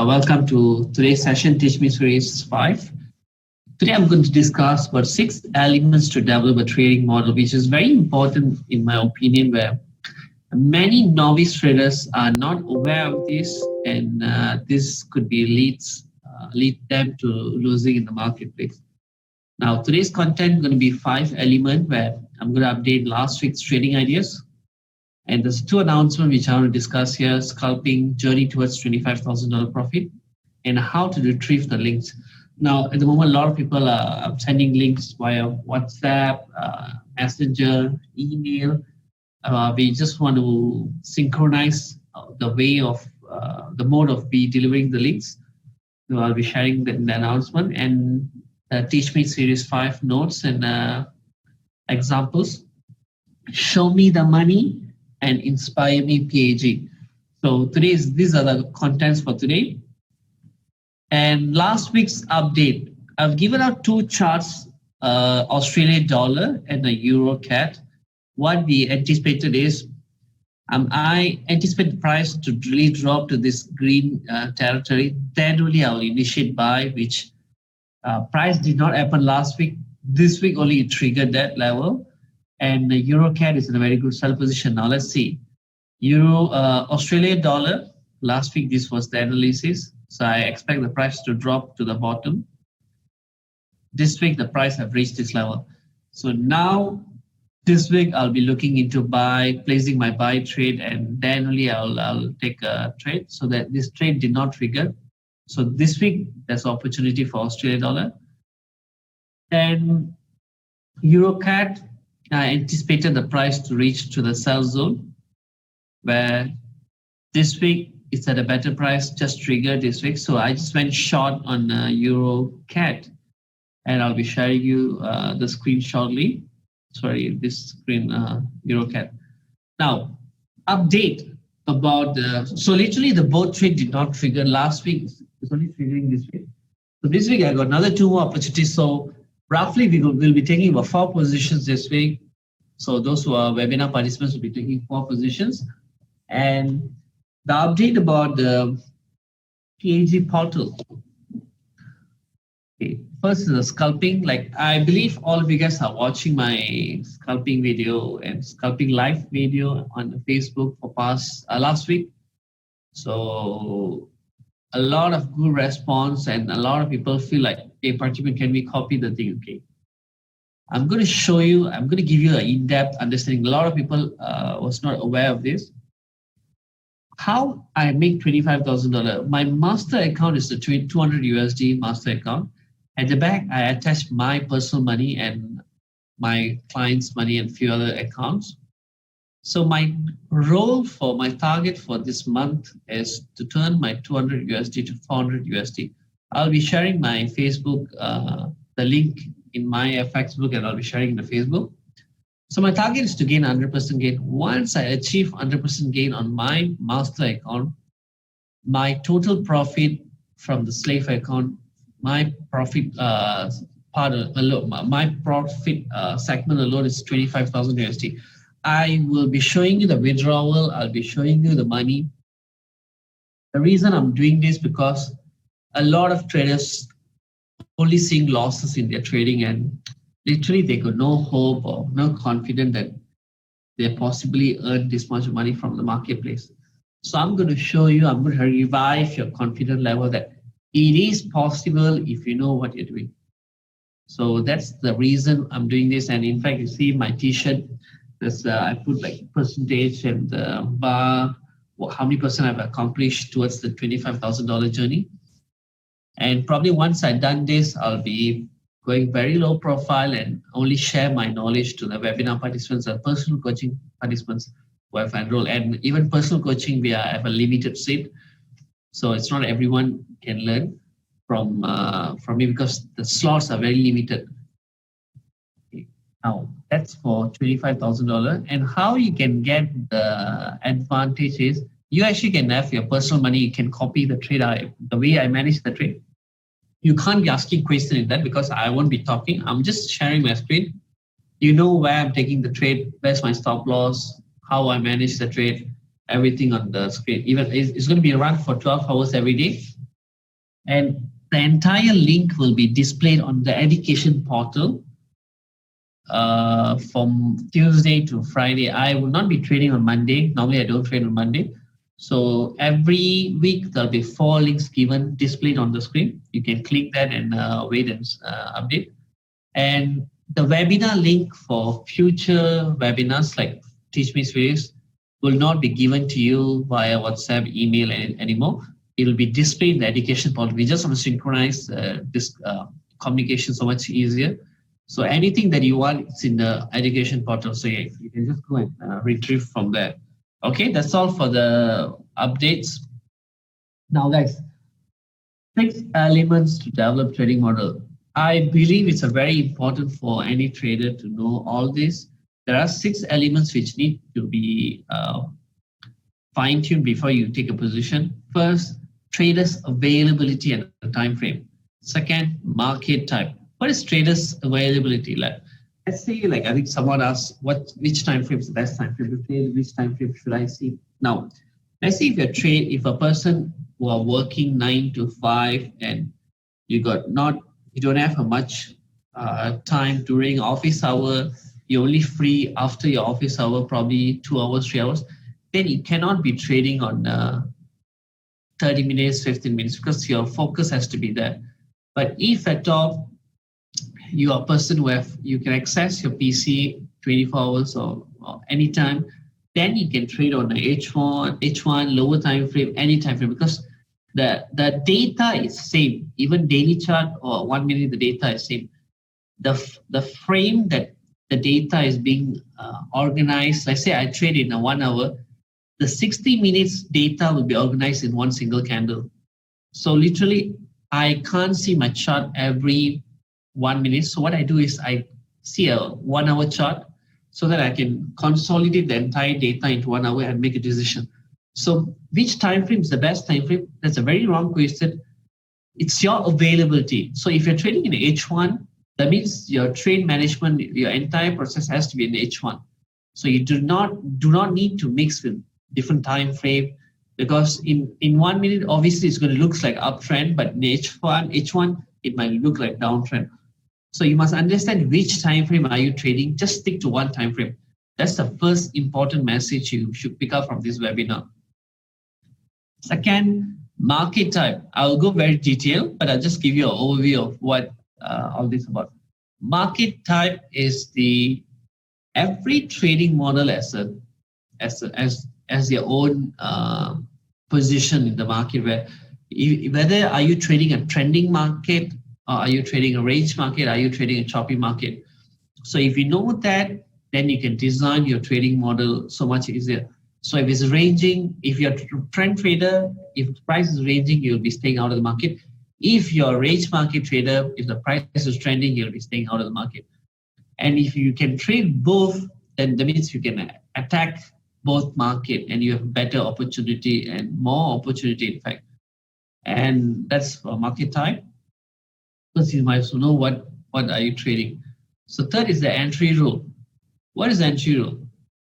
Welcome to today's session, Teach Me Series 5. Today I'm going to discuss about 6 elements to develop a trading model, which is very important in my opinion, where many novice traders are not aware of this, and this could be lead them to losing in the marketplace. Now, today's content is going to be 5 elements where I'm going to update last week's trading ideas. And there's 2 announcements which I want to discuss here: scalping, journey towards $25,000 profit, and how to retrieve the links. Now, at the moment, a lot of people are sending links via WhatsApp, Messenger, email. We just want to synchronize the way of the mode of be delivering the links. So I'll be sharing the announcement and Teach Me Series 5 notes and examples. Show me the money and inspire me PAG. So these are the contents for today. And last week's update, I've given out 2 charts, Australian dollar and the Euro CAD. What we anticipated is, I anticipate the price to really drop to this green territory. Then only I will initiate buy, which price did not happen last week. This week only it triggered that level. And the Euro CAD is in a very good sell position. Now let's see. Australian dollar, last week this was the analysis. So I expect the price to drop to the bottom. This week the price have reached this level. So now this week I'll be looking into placing my buy trade, and then only I'll take a trade, so that this trade did not trigger. So this week there's opportunity for Australian dollar. And Euro CAD, I anticipated the price to reach to the sell zone, where this week it's at a better price, just triggered this week. So I just went short on Euro CAD, and I'll be sharing you the screen shortly. Sorry, this screen, Euro CAD. Now, update about so literally the both trade did not trigger last week. It's only triggering this week. So this week I got another 2 more opportunities. So roughly we'll be taking about 4 positions this week. So those who are webinar participants will be taking 4 positions. And the update about the PAG portal. Okay. First is the scalping. Like, I believe all of you guys are watching my scalping video and scalping live video on the Facebook for last week. So a lot of good response, and a lot of people feel like, hey, participant, can we copy the thing? Okay. I'm going to show you, I'm going to give you an in-depth understanding. A lot of people was not aware of this. How I make $25,000. My master account is the 200 USD master account. At the back, I attach my personal money and my client's money and few other accounts. So my target for this month is to turn my 200 USD to 400 USD. I'll be sharing my Facebook, the link in my FX book, and I'll be sharing in the Facebook. So my target is to gain 100% gain. Once I achieve 100% gain on my master account, my total profit from the slave account, my profit segment alone is 25,000 USD. I will be showing you the withdrawal. I'll be showing you the money. The reason I'm doing this because a lot of traders only seeing losses in their trading, and literally they got no hope or no confidence that they possibly earn this much money from the marketplace. So I'm going to show you, I'm going to revive your confidence level that it is possible if you know what you're doing. So that's the reason I'm doing this. And in fact, you see my t-shirt, I put like percentage and bar, how many percent I've accomplished towards the $25,000 journey. And probably once I've done this, I'll be going very low profile and only share my knowledge to the webinar participants and personal coaching participants who have enrolled. And even personal coaching, we have a limited seat. So it's not everyone can learn from me because the slots are very limited. Okay. Now, that's for $25,000. And how you can get the advantage is you actually can have your personal money. You can copy the trade. The way I manage the trade. You can't be asking questions in that because I won't be talking. I'm just sharing my screen. You know where I'm taking the trade, where's my stop loss, how I manage the trade, everything on the screen. Even it's going to be run for 12 hours every day. And the entire link will be displayed on the education portal from Tuesday to Friday. I will not be trading on Monday. Normally, I don't trade on Monday. So every week there'll be 4 links given displayed on the screen. You can click that and wait and update. And the webinar link for future webinars like Teach Me series will not be given to you via WhatsApp, email anymore. It will be displayed in the education portal. We just want to synchronize this communication so much easier. So anything that you want, it's in the education portal. So yeah, you can just go and retrieve from there. Okay, that's all for the updates. Now, guys, 6 elements to develop trading model. I believe it's a very important for any trader to know all this. There are 6 elements which need to be fine-tuned before you take a position. First, traders availability and the time frame. Second, market type. What is traders availability like? Let's say, like, I think someone asked, which time frame is the best time frame to trade? Which time frame should I see? Now, let's say if a person who are working 9 to 5 and you don't have much time during office hour, you're only free after your office hour, probably 2 hours, 3 hours, then you cannot be trading on 30 minutes, 15 minutes, because your focus has to be there. But if at all you are a person where you can access your PC 24 hours or anytime, then you can trade on the H1, lower time frame, any time frame, because the data is same. Even daily chart or 1 minute, the data is same. The frame that the data is being organized, let's say I trade in a 1 hour, the 60 minutes data will be organized in one single candle. So literally, I can't see my chart every 1 minute. So what I do is I see a 1 hour chart so that I can consolidate the entire data into 1 hour and make a decision. So which time frame is the best time frame? That's a very wrong question. It's your availability. So if you're trading in H1, that means your trade management, your entire process has to be in H1. So you do not need to mix with different time frame, because in 1 minute, obviously it's going to look like uptrend, but in H1, it might look like downtrend. So you must understand which time frame are you trading. Just stick to one time frame. That's the first important message you should pick up from this webinar. Second, market type. I'll go very detailed, but I'll just give you an overview of what all this is about. Market type is every trading model as your own position in the market, whether are you trading a trending market, or are you trading a range market, are you trading a choppy market. So if you know that, then you can design your trading model so much easier. So if it's ranging, if you're a trend trader, if the price is ranging, you'll be staying out of the market. If you're a range market trader, if the price is trending, you'll be staying out of the market. And if you can trade both, then that means you can attack both market and you have better opportunity and more opportunity, in fact. And that's for market type. Because you might also know what are you trading. So third is the entry rule. What is the entry rule?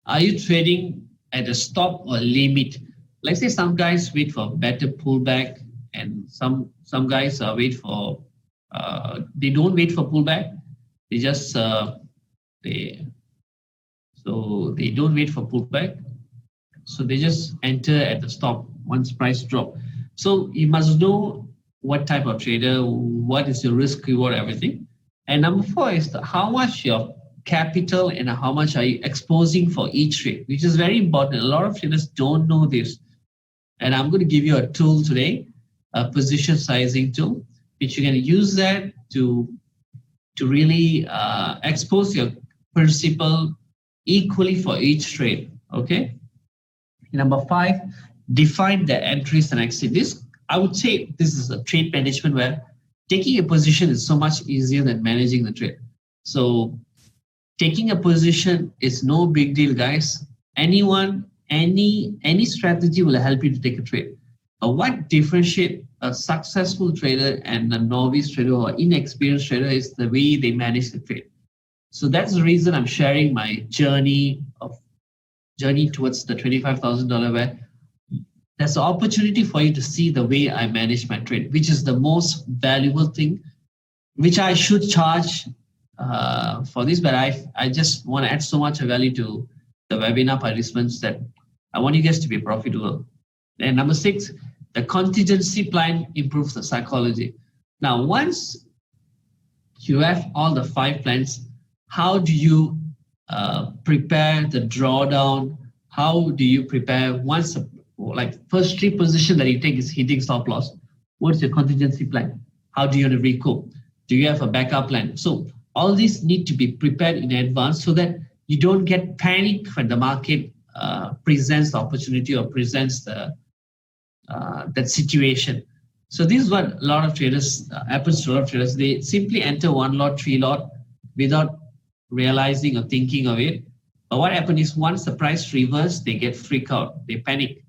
Are you trading at a stop or limit? Let's say some guys wait for better pullback, and some guys wait for they don't wait for pullback. They just they don't wait for pullback. So they just enter at the stop once price drop. So you must know what type of trader, what is your risk reward, everything. And number 4 is how much your capital and how much are you exposing for each trade, which is very important. A lot of traders don't know this. And I'm going to give you a tool today, a position sizing tool, which you can use that to really expose your principal equally for each trade. Okay. Number 5, define the entries and exit. This, I would say, this is a trade management where taking a position is so much easier than managing the trade. So taking a position is no big deal, guys. Anyone, any strategy will help you to take a trade. What differentiates a successful trader and a novice trader or inexperienced trader is the way they manage the trade. So that's the reason I'm sharing my journey towards the $25,000, where there's an opportunity for you to see the way I manage my trade, which is the most valuable thing, which I should charge for this, but I just want to add so much value to the webinar participants that I want you guys to be profitable. And number 6, the contingency plan improves the psychology. Now, once you have all the 5 plans, how do you prepare the drawdown? How do you prepare once, like first 3 position that you take is hitting stop loss? What's your contingency plan? How do you want to recoup? Do you have a backup plan? So all these need to be prepared in advance so that you don't get panic when the market presents the opportunity or presents the that situation. So this is what a lot of traders happens to a lot of traders. They simply enter 1 lot, 3 lot without realizing or thinking of it. But what happens is once the price reverses, they get freaked out, they panic.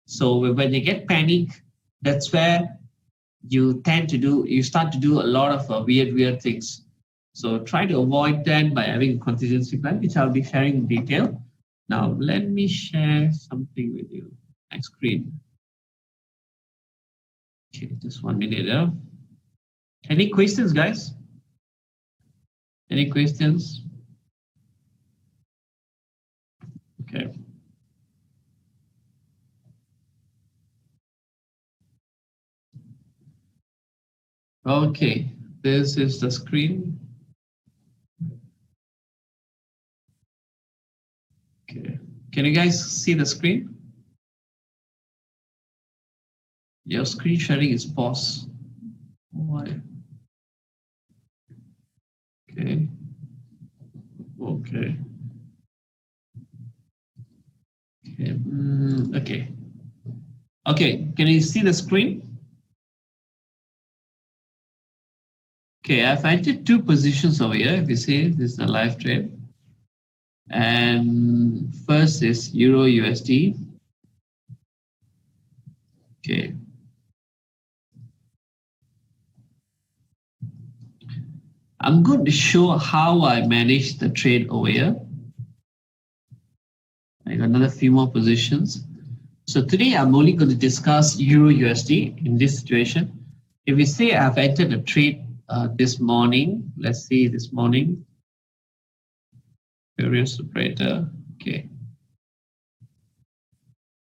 So when they get panic, that's where you start to do a lot of weird things. So try to avoid that by having a contingency plan, which I'll be sharing in detail. Now, let me share something with you. Next screen. Okay, just 1 minute. Any questions, guys? Any questions? Okay. Okay, this is the screen. Okay, can you guys see the screen? Your screen sharing is paused. Why? Okay. Okay. Okay. Okay. Okay. Can you see the screen? Okay, I've entered 2 positions over here. If you see, this is a live trade. And first is Euro USD. Okay. I'm going to show how I manage the trade over here. I got another few more positions. So today I'm only going to discuss Euro USD in this situation. If we say I've entered a trade this morning, let's see this morning. Various operator. Okay.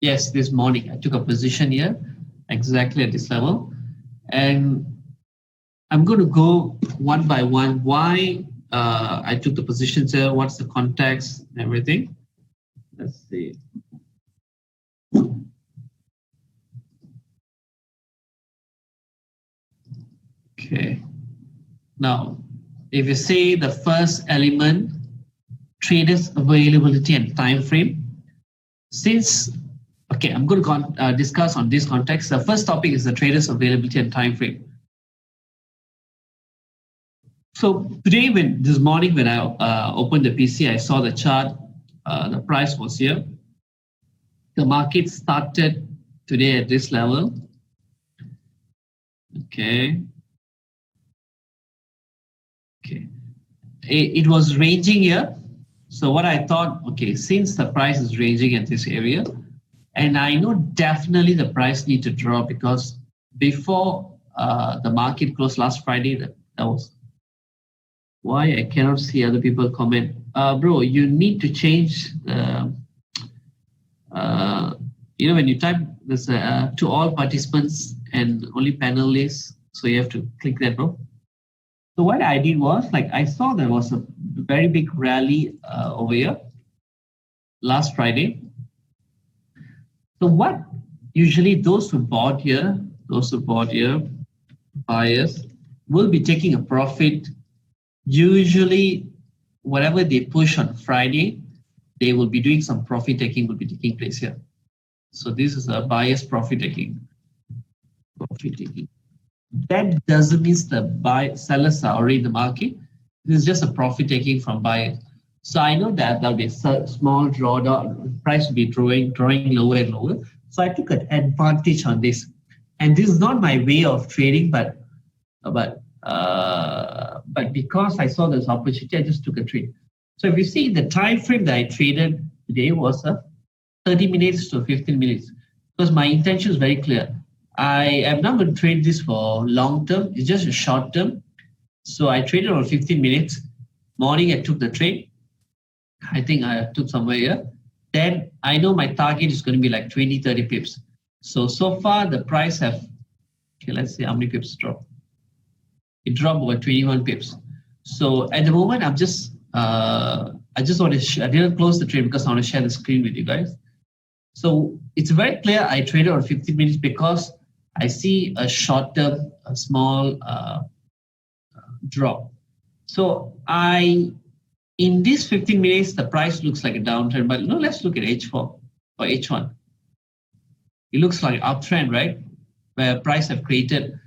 Yes, this morning I took a position here exactly at this level. And I'm going to go one by one why I took the positions here, what's the context and everything. Let's see. Okay. Now, if you say the first element, traders availability and time frame, since, okay, I'm going to discuss on this context. The first topic is the traders availability and time frame. So today, this morning when I opened the PC, I saw the chart. The price was here. The market started today at this level. Okay. Okay. It was ranging here. So what I thought, okay, since the price is ranging at this area, and I know definitely the price need to drop because before the market closed last Friday, that was why I cannot see other people comment. Bro, you need to change when you type this to all participants and only panelists, so you have to click that, bro. So what I did was, like, I saw there was a very big rally over here last Friday. So what usually those who bought here, buyers will be taking a profit. Usually, whatever they push on Friday, they will be doing some profit taking will be taking place here. So this is a buyer's profit taking. That doesn't mean the sellers are already in the market. This is just a profit taking from buyers. So I know that there'll be a small drawdown, price will be drawing lower and lower. So I took an advantage on this. And this is not my way of trading, but because I saw this opportunity, I just took a trade. So if you see the time frame that I traded today was 30 minutes to 15 minutes. because my intention is very clear. I am not going to trade this for long term. It's just a short term. So I traded on 15 minutes. Morning, I took the trade. I think I took somewhere here. Then I know my target is going to be like 20, 30 pips. So far the price have, okay, let's see how many pips dropped. It dropped over 21 pips. So at the moment, I just want to, I didn't close the trade because I want to share the screen with you guys. So it's very clear I traded on 15 minutes because I see a short term, a small drop. So in these 15 minutes, the price looks like a downtrend, but no, let's look at H4 or H1. It looks like uptrend, right? Where price have created,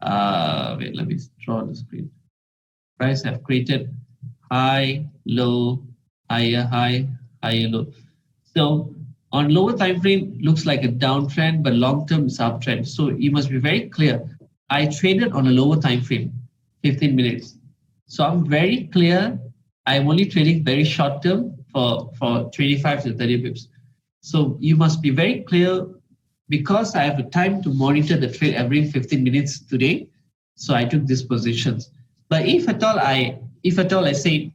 wait, let me draw the screen. Price have created high, low, higher high, higher low. So on lower time frame, looks like a downtrend, but long term is uptrend. So you must be very clear. I traded on a lower time frame, 15 minutes. So I'm very clear. I'm only trading very short term for 25 to 30 pips. So you must be very clear because I have the time to monitor the trade every 15 minutes today. So I took these positions. But if at all I say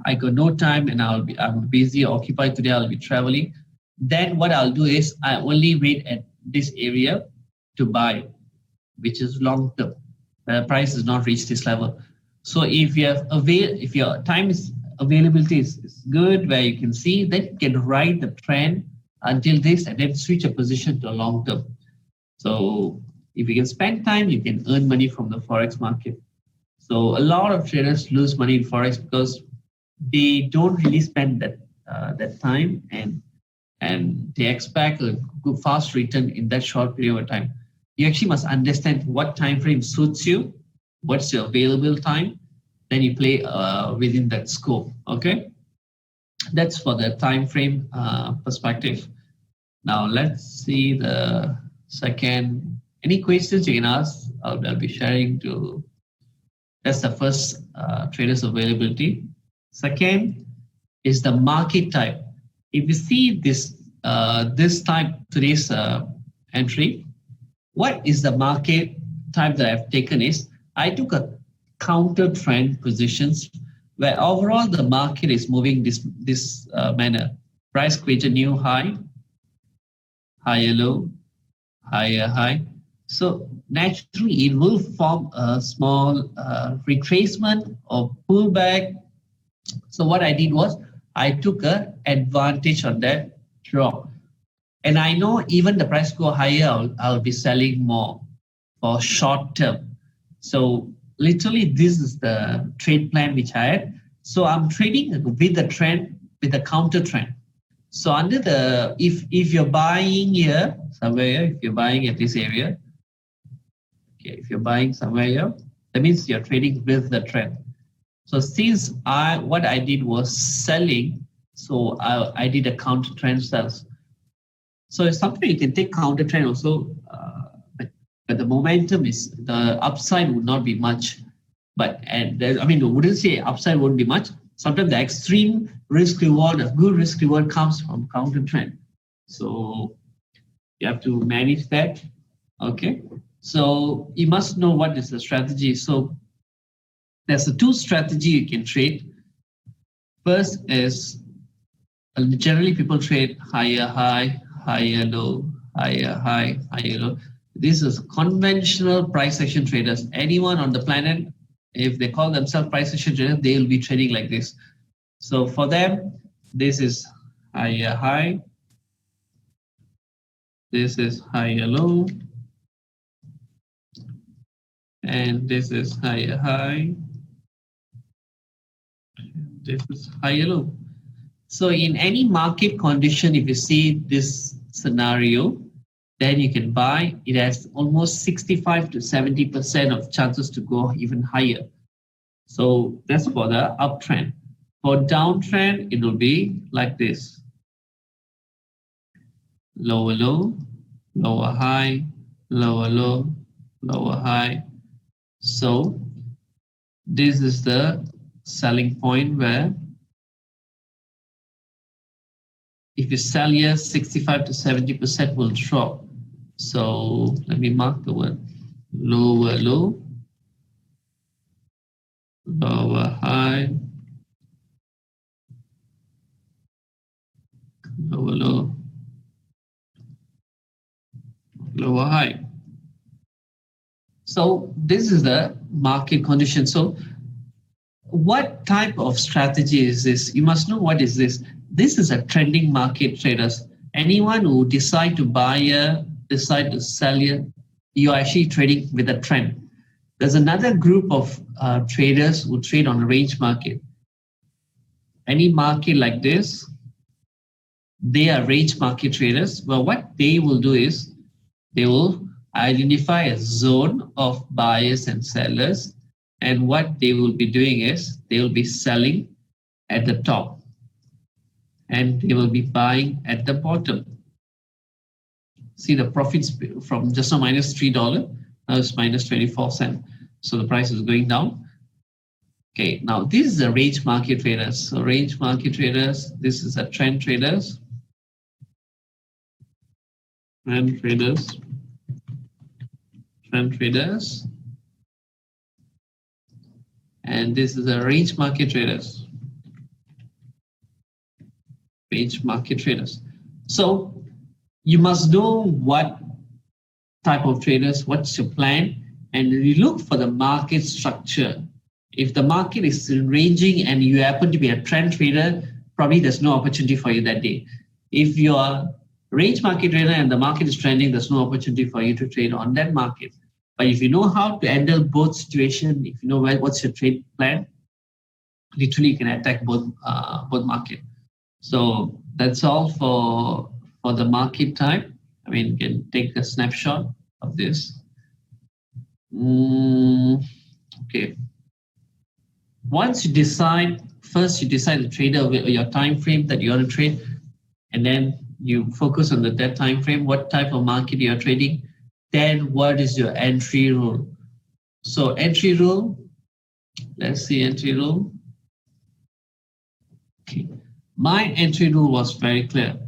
I got no time and I'm busy or occupied today, I'll be traveling, then what I'll do is I only wait at this area to buy, which is long term. The price has not reached this level. So if your time is availability is good where you can see, then you can ride the trend until this and then switch a position to a long term. So if you can spend time, you can earn money from the Forex market. So a lot of traders lose money in Forex because they don't really spend that time and they expect a good fast return in that short period of time. You actually must understand what time frame suits you, what's your available time, then you play within that scope. Okay, that's for the time frame perspective. Now let's see the second. Any questions you can ask? I'll be sharing to. That's the first traders availability. Second is the market type. If you see this type today's entry, what is the market type that I've taken is I took a counter trend positions where overall the market is moving this manner. Price created new high, higher low, higher high. So naturally it will form a small retracement or pullback. So what I did was I took an advantage on that drop. And I know even the price go higher, I'll be selling more for short term. So literally this is the trade plan which I had. So I'm trading with the trend, with the counter trend. So under the, if you're buying here, somewhere here, if you're buying at this area, okay, if you're buying somewhere here, that means you're trading with the trend. So since what I did was selling, so I did a counter trend sales. So it's something you can take counter trend also, but the momentum is, the upside would not be much. But I wouldn't say upside won't be much. Sometimes the extreme risk reward, a good risk reward comes from counter trend. So you have to manage that. Okay. So you must know what is the strategy. So there's a two strategy you can trade. First is generally people trade higher high, higher low, higher high, higher low. This is conventional price action traders. Anyone on the planet, if they call themselves price action traders, they will be trading like this. So for them, this is higher high, this is higher low, and this is higher high, this is higher low. So in any market condition, if you see this scenario, then you can buy. It has almost 65 to 70% of chances to go even higher. So that's for the uptrend. For downtrend, it will be like this. Lower low, lower high, lower low, lower high. So this is the selling point where if you sell here, 65 to 70% will drop. So let me mark the word lower low, lower high, lower low, lower high. So this is the market condition. So what type of strategy is this? You must know what is this. This is a trending market, traders. Anyone who decide to buy here, decide to sell here, you're actually trading with a trend. There's another group of traders who trade on a range market. Any market like this, they are range market traders. Well, what they will do is they will identify a zone of buyers and sellers. And what they will be doing is they will be selling at the top and they will be buying at the bottom. See the profits from just now minus $3, now it's minus 24 cents. So the price is going down. Okay, now this is a range market traders. So range market traders, this is a trend traders. Trend traders. Trend traders. And this is a range market traders. Range market traders. So you must know what type of traders, what's your plan, and you look for the market structure. If the market is ranging and you happen to be a trend trader, probably there's no opportunity for you that day. If you are a range market trader and the market is trending, there's no opportunity for you to trade on that market. But if you know how to handle both situations, if you know what's your trade plan, literally you can attack both market. So that's all for the market type. I mean, you can take a snapshot of this. Okay. Once you decide, first you decide the trader, your time frame that you want to trade, and then you focus on that time frame, what type of market you are trading. Then what is your entry rule? So entry rule, let's see entry rule. Okay. My entry rule was very clear.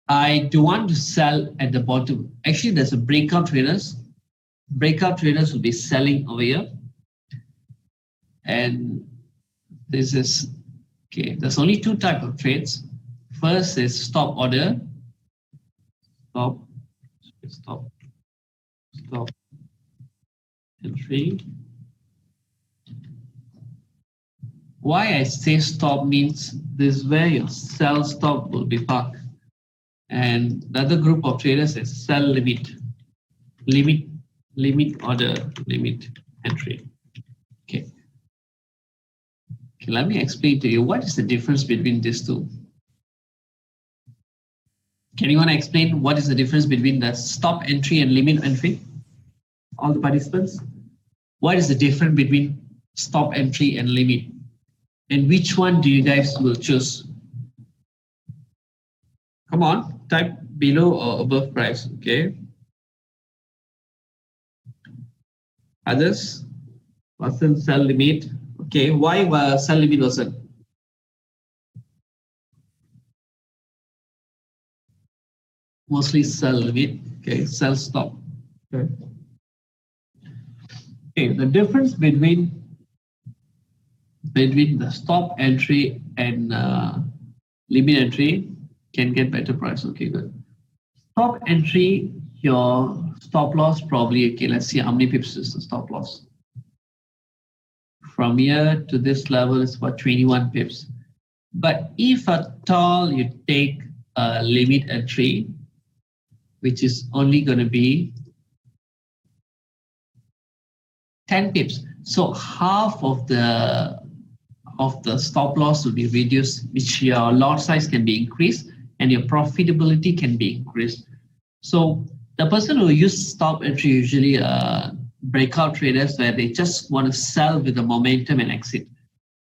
I do want to sell at the bottom. Actually, there's a breakout traders. Breakout traders will be selling over here. And this is, okay, there's only two types of trades. First is stop order. Stop entry. Why I say stop means this is where your sell stop will be parked. And the other group of traders is sell limit order, limit entry. Okay, let me explain to you what is the difference between these two. Can you want to explain what is the difference between the stop entry and limit entry? All the participants, what is the difference between stop entry and limit? And which one do you guys will choose? Come on, type below or above price, okay? Others, wasn't sell limit. Okay, why sell limit wasn't? Mostly sell limit, okay, sell stop. Okay. Okay, the difference between the stop entry and limit entry can get better price. Okay, good. Stop entry, your stop loss probably, okay, let's see how many pips is the stop loss. From here to this level is about 21 pips. But if at all you take a limit entry, which is only going to be 10 pips. So half of the stop loss will be reduced, which your lot size can be increased and your profitability can be increased. So the person who use stop entry usually breakout traders where they just want to sell with the momentum and exit.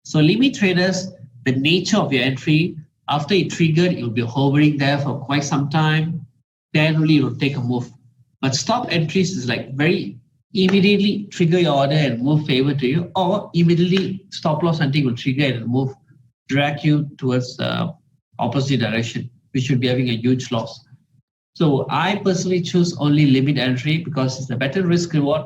So limit traders, the nature of your entry, after it triggered, it will be hovering there for quite some time. Then only it will take a move. But stop entries is like very immediately trigger your order and move favor to you, or immediately stop loss hunting will trigger and move, drag you towards the opposite direction, we should be having a huge loss. So I personally choose only limit entry because it's a better risk reward,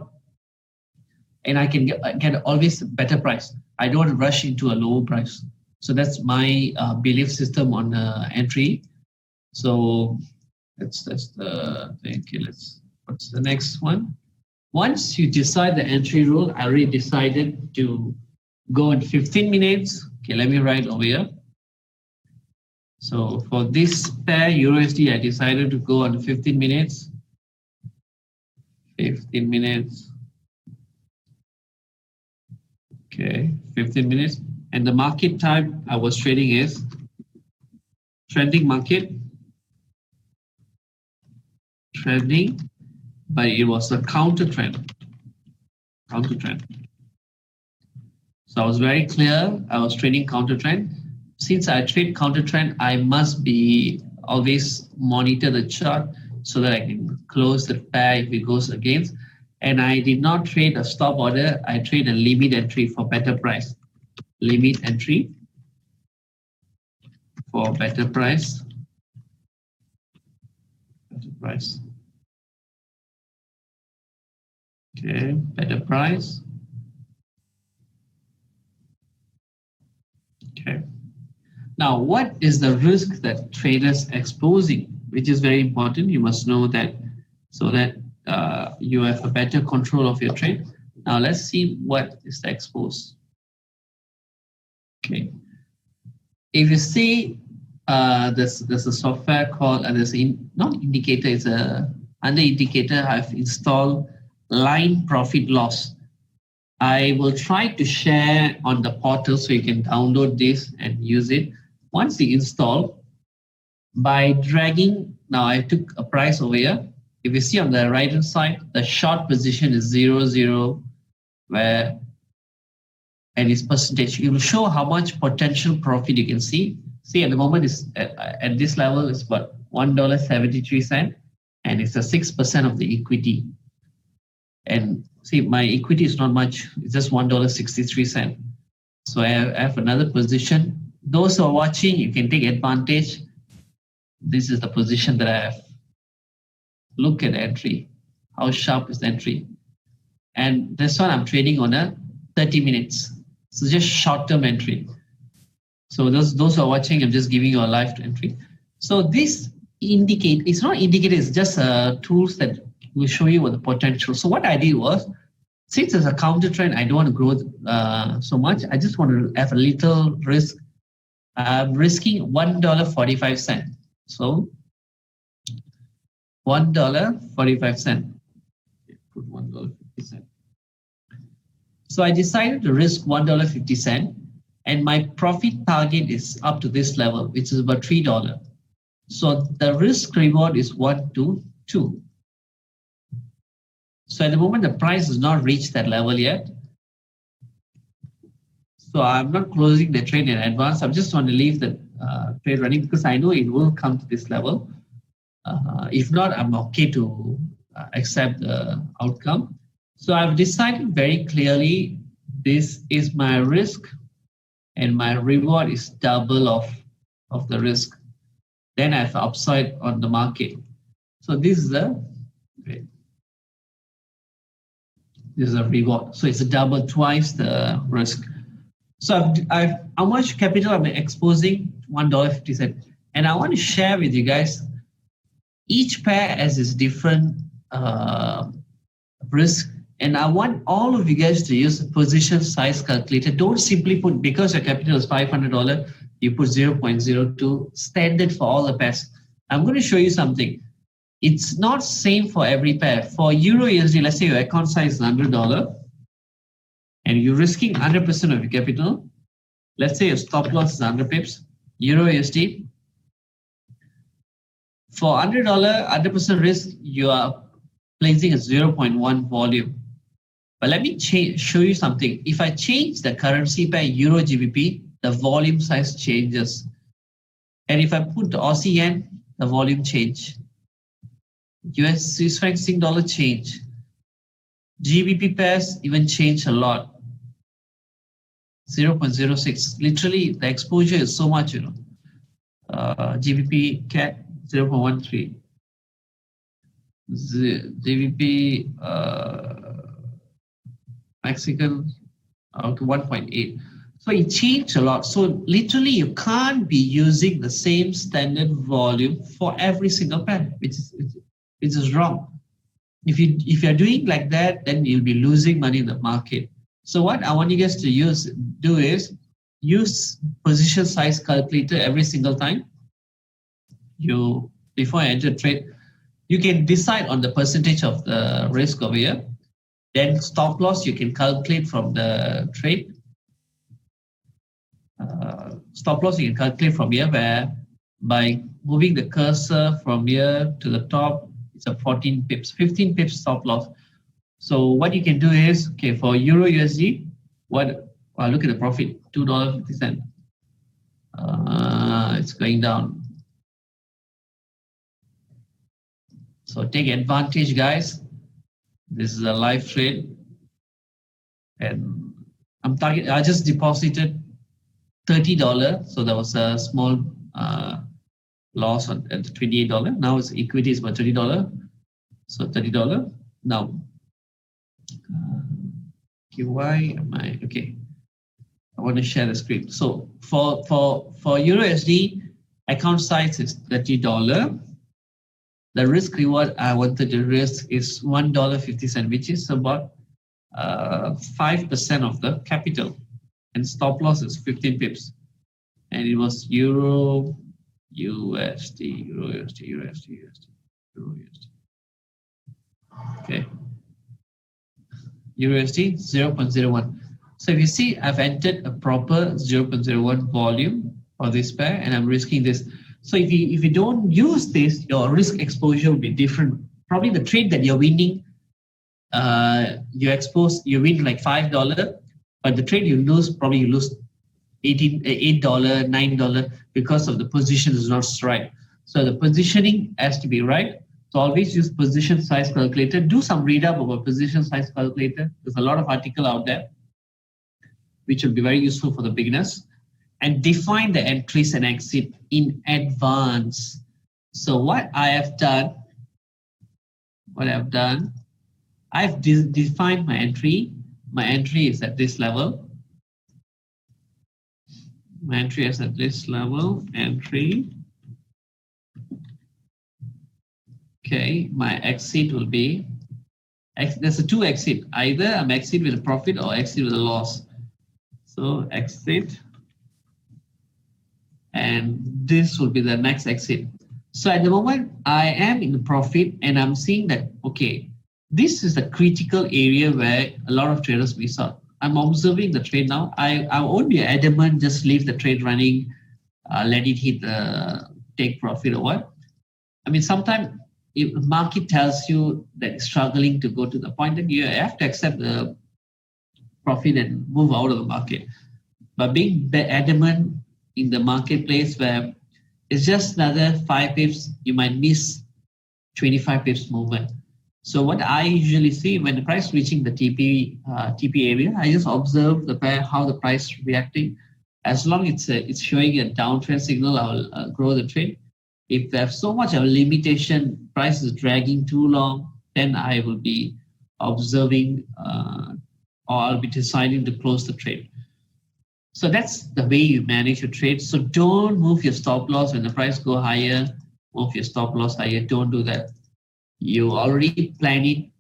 and I can get always a better price. I don't want to rush into a lower price. So that's my belief system on entry. So that's the thing. Okay, what's the next one? Once you decide the entry rule, I already decided to go in 15 minutes. Okay, let me write over here. So for this pair USD, I decided to go on 15 minutes. 15 minutes. Okay, 15 minutes. And the market type I was trading is trending market. Trending, but it was a counter trend. Counter trend. So I was very clear. I was trading counter trend. Since I trade counter trend, I must be always monitor the chart so that I can close the pair if it goes against. And I did not trade a stop order. I trade a limit entry for better price. Limit entry for better price. Better price. Okay, better price. Okay. Now, what is the risk that traders exposing? Which is very important. You must know that so that you have a better control of your trade. Now, let's see what is the exposed. Okay. If you see there's a software called not indicator, it's a under indicator. I've installed line profit loss. I will try to share on the portal so you can download this and use it. Once you install, by dragging, now I took a price over here. If you see on the right hand side, the short position is 0.0, where and its percentage. It will show how much potential profit you can see. See, at the moment is at this level is about $1.73, and it's a 6% of the equity. And see, my equity is not much; it's just $1.63. So I have another position. Those who are watching, you can take advantage. This is the position that I have. Look at entry. How sharp is the entry? And this one I'm trading on a 30 minutes. So just short-term entry. So those who are watching, I'm just giving you a live entry. So this it's not indicator, it's just tools that will show you what the potential. So what I did was, since it's a counter trend, I don't want to grow so much. I just want to have a little risk. I'm risking $1.45. So $1.45. Put $1.50. So I decided to risk $1.50, and my profit target is up to this level, which is about $3. So the risk reward is 1 to 2. So at the moment, the price has not reached that level yet. So I'm not closing the trade in advance. I'm just going to leave the trade running because I know it will come to this level. If not, I'm okay to accept the outcome. So I've decided very clearly this is my risk and my reward is double of the risk. Then I have upside on the market. So this is a reward. So it's a double, twice the risk. So I've how much capital I'm exposing? $1.50. And I want to share with you guys, each pair has its different risk. And I want all of you guys to use a position size calculator. Don't simply put, because your capital is $500, you put 0.02 standard for all the pairs. I'm going to show you something. It's not same for every pair. For Euro USD, let's say your account size is $100 and you're risking 100% of your capital. Let's say your stop loss is 100 pips. Euro USD. For $100, 100% risk, you are placing a 0.1 volume. But let me show you something. If I change the currency pair Euro GBP, the volume size changes. And if I put the Aussie Yen, the volume change. US Swiss franc Sing dollar change. GBP pairs even change a lot. 0.06. Literally, the exposure is so much, GBP CAT 0.13, GBP Mexican 1.8. So it changed a lot. So literally you can't be using the same standard volume for every single pair, which is wrong. If you're doing like that, then you'll be losing money in the market. So what I want you guys to do is use position size calculator every single time before you enter trade. You can decide on the percentage of the risk over here. Then stop loss you can calculate from the trade. Stop loss you can calculate from here, where by moving the cursor from here to the top, it's a 14 pips, 15 pips stop loss. So what you can do is, okay, for Euro USD, look at the profit, $2.50. It's going down. So take advantage, guys. This is a live trade, and I just deposited $30, so that was a small loss at $28. Now its equity is about $30, so $30. Now, okay, why am I okay? I want to share the screen. So for Euro USD, account size is $30. The risk reward I wanted to risk is $1.50, which is about 5% of the capital. And stop loss is 15 pips. And it was Euro USD. Okay. Euro USD 0.01. So if you see, I've entered a proper 0.01 volume for this pair, and I'm risking this. So if you don't use this, your risk exposure will be different. Probably the trade that you're winning, you win like $5, but the trade you lose, probably you lose $8, $9 because of the position is not right. So the positioning has to be right. So always use position size calculator. Do some read up about position size calculator. There's a lot of article out there, which will be very useful for the beginners. And define the entries and exit in advance. So what I have done, I've defined my entry. My entry is at this level. My entry is at this level, entry. Okay, my exit will be, there's a two exit. Either I'm exit with a profit or exit with a loss. So exit. And this will be the next exit. So at the moment, I am in the profit and I'm seeing that, okay, this is a critical area where a lot of traders miss out. I'm observing the trade now. I won't be adamant, just leave the trade running, let it hit the take profit or what. I mean, sometimes if the market tells you that it's struggling to go to the point, then you have to accept the profit and move out of the market. But being adamant in the marketplace where it's just another 5 pips, you might miss 25 pips movement. So what I usually see when the price reaching the TP area, I just observe the pair, how the price reacting. As long as it's showing a downtrend signal, I'll grow the trade. If there's so much of a limitation, price is dragging too long, then I will be observing or I'll be deciding to close the trade. So that's the way you manage your trade. So don't move your stop loss when the price go higher, move your stop loss higher. Don't do that. You already plan it.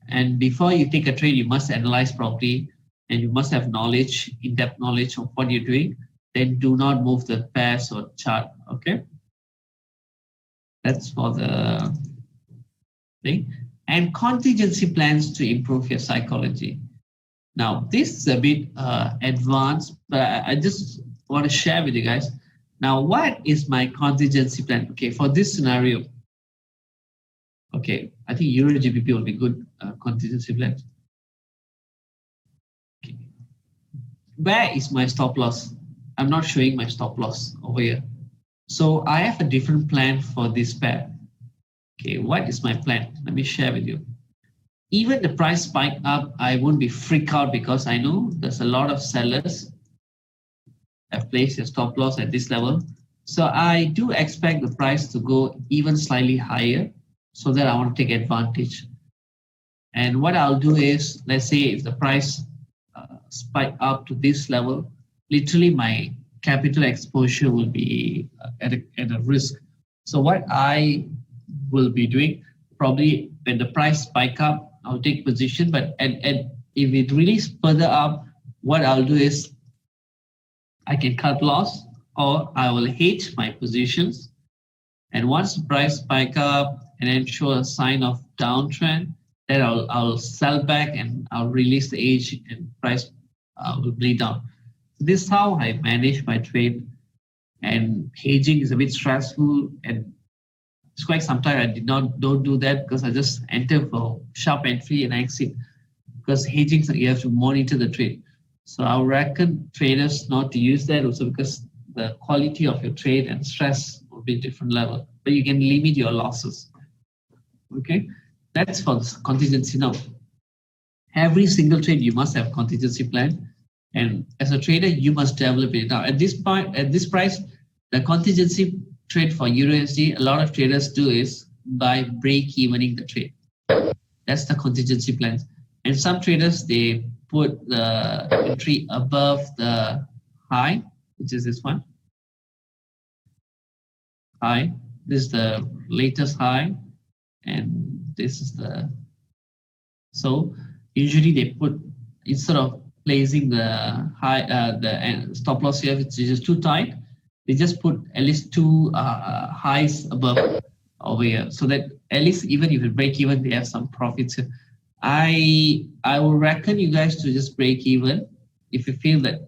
And before you take a trade, you must analyze properly and you must have knowledge, in-depth knowledge of what you're doing. Then do not move the pairs or chart, okay? That's for the thing. And contingency plans to improve your psychology. Now, this is a bit advanced, but I just want to share with you guys. Now, what is my contingency plan? Okay, for this scenario, okay, I think Euro GBP will be good contingency plan. Okay. Where is my stop loss? I'm not showing my stop loss over here. So I have a different plan for this pair. Okay, what is my plan? Let me share with you. Even the price spike up, I won't be freaked out because I know there's a lot of sellers have placed their stop loss at this level. So I do expect the price to go even slightly higher so that I want to take advantage. And what I'll do is, let's say if the price spike up to this level, literally my capital exposure will be at a risk. So what I will be doing, probably when the price spike up, I'll take position. But and if it really further up, what I'll do is I can cut loss or I will hedge my positions. And once the price spike up and then show a sign of downtrend, then I'll sell back and I'll release the edge and price will bleed down. This is how I manage my trade. And hedging is a bit stressful, and it's quite sometimes I don't do that because I just enter for sharp entry and exit. Because hedging, you have to monitor the trade. So I reckon traders not to use that also because the quality of your trade and stress will be different level. But you can limit your losses. Okay, that's for contingency. Now, every single trade you must have contingency plan, and as a trader you must develop it. Now at this point, at this price, the contingency trade for EURUSD, a lot of traders do is by break-evening the trade. That's the contingency plans. And some traders, they put the entry above the high, which is this one. High. This is the latest high, and this is the. So usually they put, instead of placing the high, the stop loss here, which is too tight, they just put at least two highs above over here, so that at least even if it break even, they have some profits here. I would reckon you guys to just break even if you feel that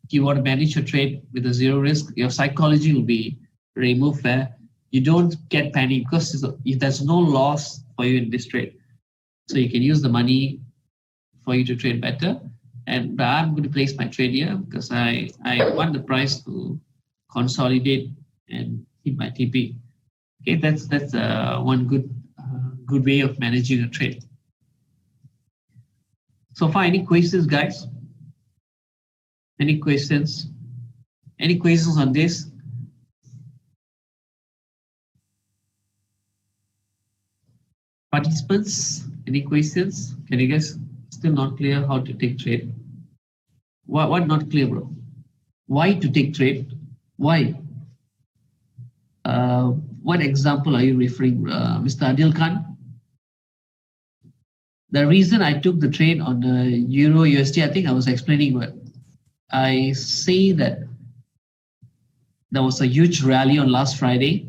you want to manage your trade with a zero risk. Your psychology will be removed where you don't get panic because there's no loss for you in this trade. So you can use the money for you to trade better. And I'm going to place my trade here because I want the price to consolidate and hit my TP. Okay, that's one good way of managing a trade. So far, any questions, guys? Any questions? Any questions on this? Participants, any questions? Can you guys still not clear how to take trade? What not clear, bro? Why to take trade? Why? What example are you referring, Mr. Adil Khan? The reason I took the trade on the Euro USD, I think I was explaining what I say that there was a huge rally on last Friday,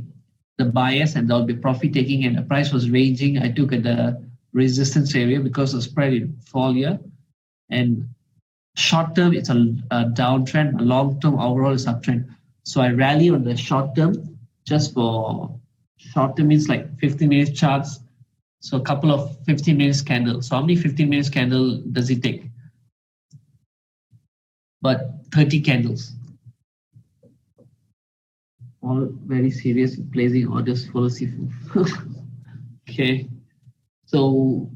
the bias, and there'll be profit taking, and the price was ranging. I took at the resistance area because the spread in fall here, and short term it's a downtrend, long term overall is uptrend. So I rally on the short term, just for short term means like 15 minutes charts. So a couple of 15 minutes candles. So how many 15 minutes candle does it take? But 30 candles. All very serious placing orders for Sifu. Okay. So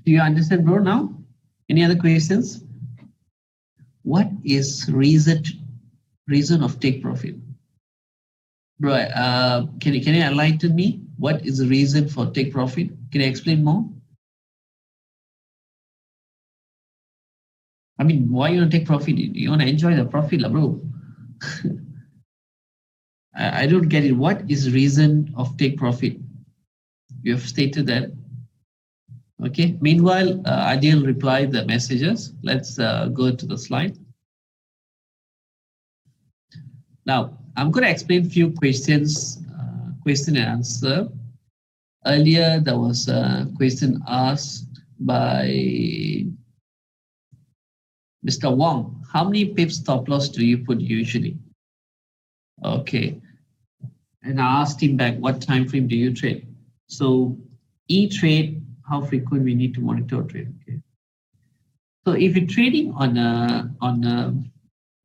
do you understand, bro, now? Any other questions? What is reason of take profit? Bro, can you enlighten me? What is the reason for take profit? Can you explain more? I mean, why you want to take profit? You want to enjoy the profit, bro. I don't get it. What is reason of take profit? You have stated that. Okay. Meanwhile, Adil replied the messages. Let's go to the slide. Now, I'm going to explain a few questions, question and answer. Earlier, there was a question asked by Mr. Wong. How many pips stop loss do you put usually? Okay. And I asked him back, what time frame do you trade? So E-trade, how frequent we need to monitor trade. Okay. So if you're trading on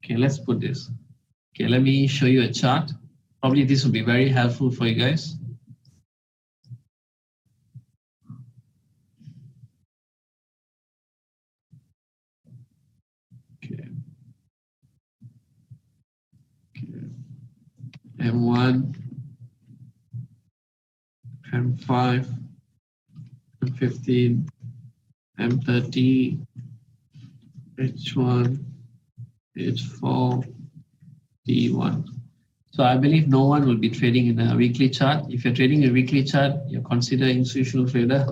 okay, let's put this. Okay, let me show you a chart. Probably this will be very helpful for you guys. Okay. Okay. M1, M5, M15, M30, H1, H4, D1. So I believe no one will be trading in a weekly chart. If you're trading a weekly chart, you're considered institutional trader.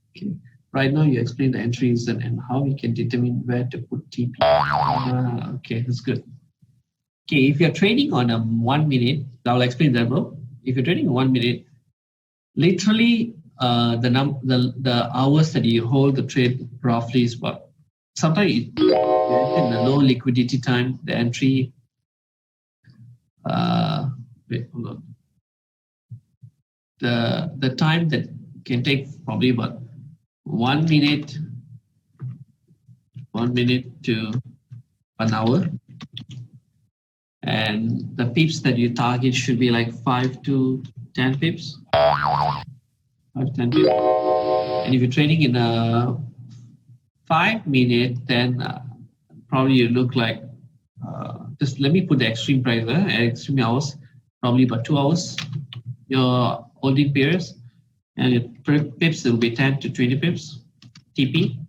Okay. Right now, you explain the entries and how we can determine where to put TP. Okay, that's good. Okay, if you're trading on a 1 minute, I'll explain that, bro. If you're trading in 1 minute, literally the hours that you hold the trade roughly is what? Sometimes in the low liquidity time, the entry. Wait, hold on. The time that can take probably about 1 minute, 1 minute to an hour, and the pips that you target should be like 5 to 10 pips. 5 to 10 pips. And if you're trading in a 5 minute, then probably you look like just let me put the extreme price there, extreme hours, probably about 2 hours. Your holding periods, and your pips will be 10 to 20 pips, TP.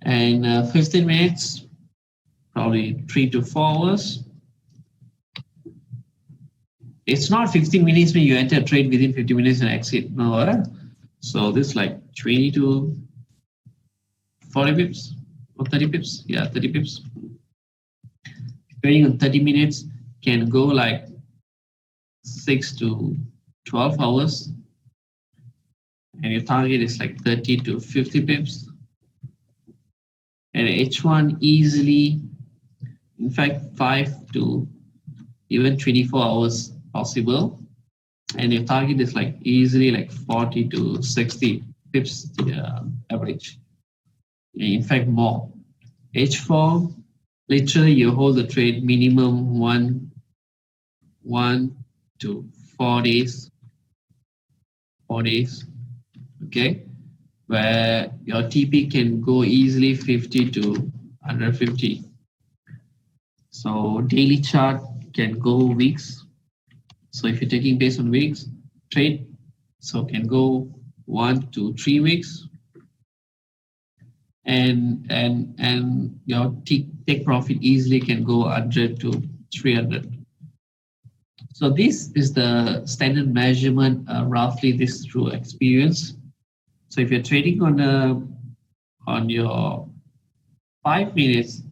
And 15 minutes, probably 3 to 4 hours. It's not 15 minutes when you enter a trade within 50 minutes and exit. No, so this is like 20 to 40 pips or 30 pips. Yeah, 30 pips. Trading on 30 minutes can go like 6 to 12 hours. And your target is like 30 to 50 pips. And H1 easily, in fact, 5 to even 24 hours possible. And your target is like easily like 40 to 60 pips average. In fact, more. H4, literally you hold the trade minimum 1 to 4 days. 4 days. Okay, where your TP can go easily 50 to 150. So daily chart can go weeks. So if you're taking based on weeks, trade, so can go 1 to 3 weeks. And your take profit easily can go 100 to 300. So this is the standard measurement, roughly this through experience. So if you're trading on your 5 minutes,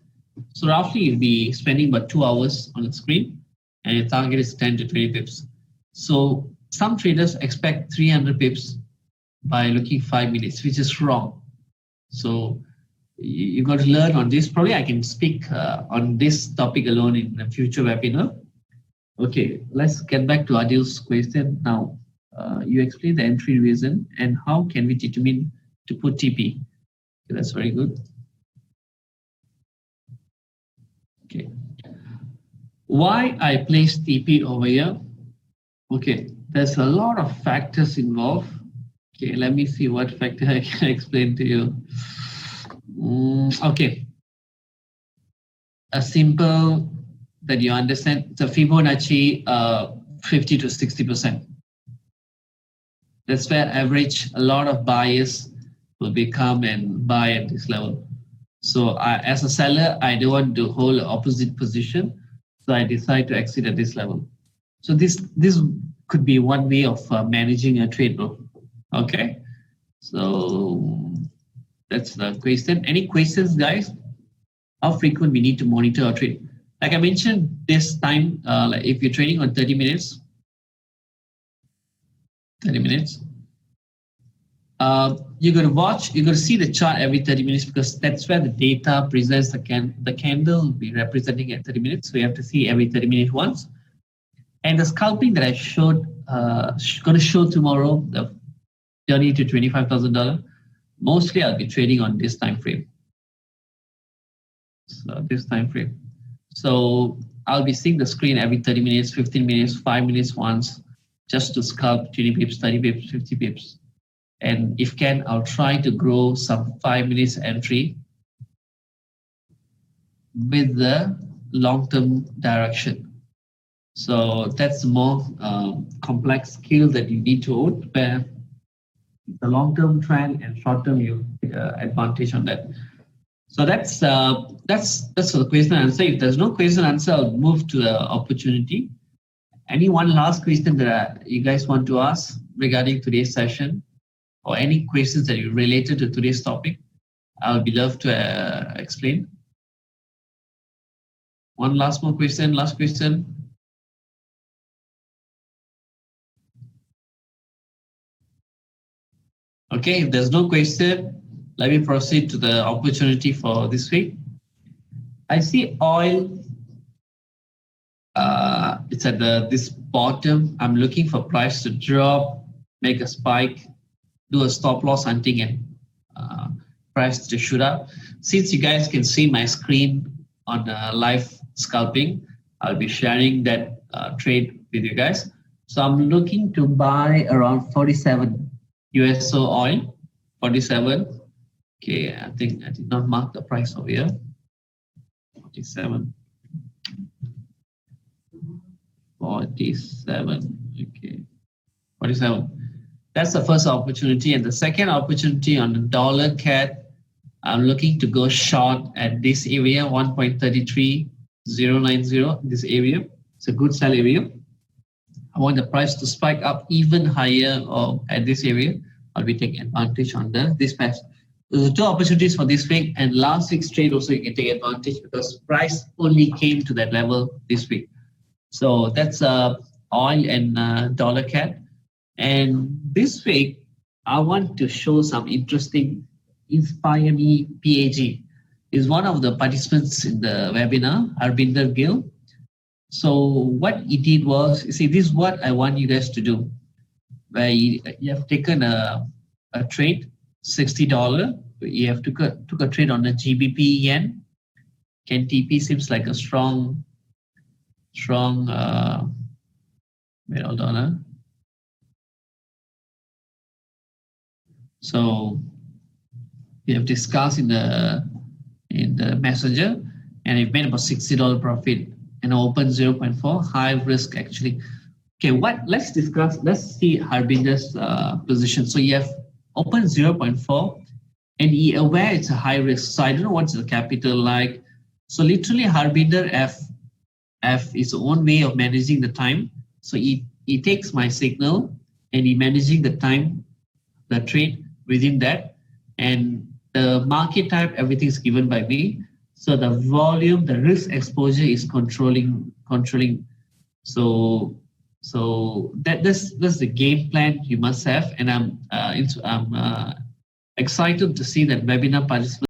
so roughly you'll be spending about 2 hours on the screen, and your target is 10 to 20 pips. So some traders expect 300 pips by looking 5 minutes, which is wrong. So you got to learn on this. Probably I can speak on this topic alone in a future webinar. Okay, let's get back to Adil's question now. You explain the entry reason and how can we determine to put TP. Okay, that's very good. Okay, why I place TP over here? Okay, there's a lot of factors involved. Okay, let me see what factor I can explain to you. Okay, a simple that you understand, the Fibonacci 50 to 60%. That's where average, a lot of buyers will become and buy at this level. So as a seller, I don't want to hold an opposite position. So I decide to exit at this level. So this could be one way of managing a trade, bro. Okay. So that's the question. Any questions, guys? How frequent we need to monitor our trade? Like I mentioned, this time, like if you're trading on 30 minutes, you're going to watch, you're going to see the chart every 30 minutes because that's where the data presents the candle will be representing at 30 minutes. So you have to see every 30 minutes once. And the scalping that I showed, going to show tomorrow, the journey to $25,000, mostly I'll be trading on this time frame. So this time frame. So I'll be seeing the screen every 30 minutes, 15 minutes, 5 minutes once, just to scalp 20 pips, 30 pips, 50 pips. And if can, I'll try to grow some 5 minutes entry with the long-term direction. So that's the more complex skill that you need to own, where the long-term trend and short-term you advantage on that. So that's for the question and answer. If there's no question and answer, I'll move to the opportunity. Any one last question that you guys want to ask regarding today's session, or any questions that you related to today's topic? I'll be love to explain. One last more question. Last question. Okay, if there's no question, let me proceed to the opportunity for this week. I see oil. It's at this bottom. I'm looking for price to drop, make a spike, do a stop loss hunting, and price to shoot up. Since you guys can see my screen on live scalping, I'll be sharing that trade with you guys. So I'm looking to buy around 47 USO oil, 47. Okay, I think I did not mark the price over here. 47. 47. Okay. 47. That's the first opportunity. And the second opportunity on the dollar CAD, I'm looking to go short at this area, 1.33090, this area. It's a good sell area. I want the price to spike up even higher or at this area. I'll be taking advantage on this patch. There's two opportunities for this week, and last week's trade also you can take advantage because price only came to that level this week. So that's oil and dollar CAD. And this week, I want to show some interesting Inspire Me PAG. Is one of the participants in the webinar, Harbinder Gill. So what he did was, you see, this is what I want you guys to do. Where you have taken a trade, $60. You have took a trade on the GBP yen. KNTP seems like a strong wait, hold on. So we have discussed in the messenger, and we've made about $60 profit and open 0.4 high risk actually. Okay, let's discuss. Let's see Harbinder's position. So you have open 0.4, and you aware it's a high risk. So I don't know what's the capital like. So literally Harbinder have his own way of managing the time. So he takes my signal and he managing the time, the trade within that, and the market type, everything is given by me. So the volume, the risk exposure is controlling. So that's the game plan you must have, and I'm excited to see that webinar participants